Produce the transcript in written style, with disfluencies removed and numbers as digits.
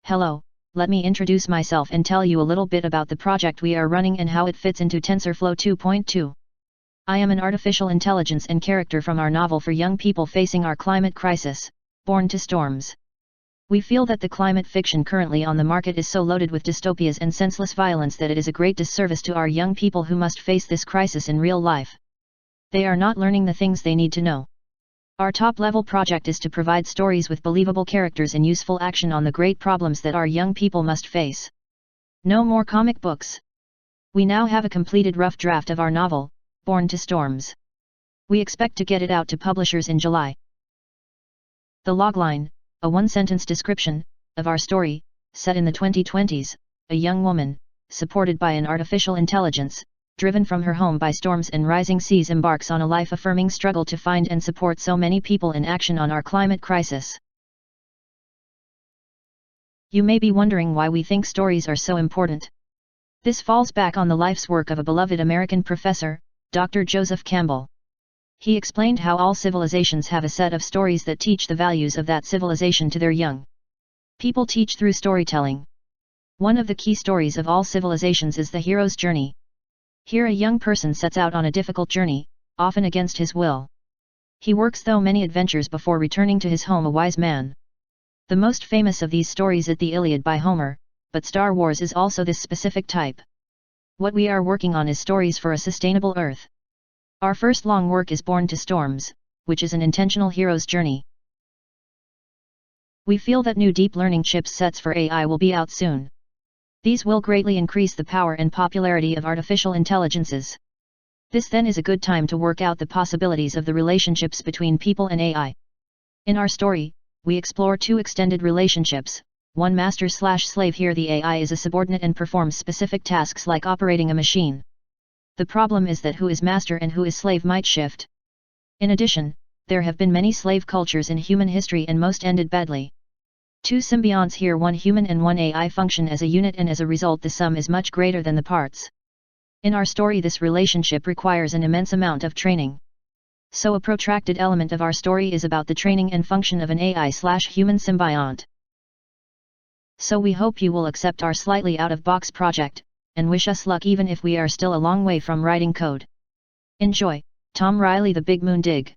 Hello, let me introduce myself and tell you a little bit about the project we are running and how it fits into TensorFlow 2.2. I am an artificial intelligence and character from our novel for young people facing our climate crisis, Born to Storms. We feel that the climate fiction currently on the market is so loaded with dystopias and senseless violence that it is a great disservice to our young people who must face this crisis in real life. They are not learning the things they need to know. Our top-level project is to provide stories with believable characters and useful action on the great problems that our young people must face. No more comic books. We now have a completed rough draft of our novel, Born to Storms. We expect to get it out to publishers in July. The logline, a one-sentence description of our story, set in the 2020s, a young woman, supported by an artificial intelligence, driven from her home by storms and rising seas, embarks on a life-affirming struggle to find and support so many people in action on our climate crisis. You may be wondering why we think stories are so important. This falls back on the life's work of a beloved American professor, Dr. Joseph Campbell. He explained how all civilizations have a set of stories that teach the values of that civilization to their young. People teach through storytelling. One of the key stories of all civilizations is the hero's journey. Here a young person sets out on a difficult journey, often against his will. He works through many adventures before returning to his home a wise man. The most famous of these stories is the Iliad by Homer, but Star Wars is also this specific type. What we are working on is stories for a sustainable Earth. Our first long work is Born to Storms, which is an intentional hero's journey. We feel that new deep learning chipsets for AI will be out soon. These will greatly increase the power and popularity of artificial intelligences. This then is a good time to work out the possibilities of the relationships between people and AI. In our story, we explore two extended relationships, one master/slave. Here the AI is a subordinate and performs specific tasks like operating a machine. The problem is that who is master and who is slave might shift. In addition, there have been many slave cultures in human history and most ended badly. Two symbionts here, one human and one AI, function as a unit, and as a result the sum is much greater than the parts. In our story this relationship requires an immense amount of training. So a protracted element of our story is about the training and function of an AI/human symbiont. So we hope you will accept our slightly out-of-box project, and wish us luck even if we are still a long way from writing code. Enjoy, Tom Riley, The Big Moon Dig.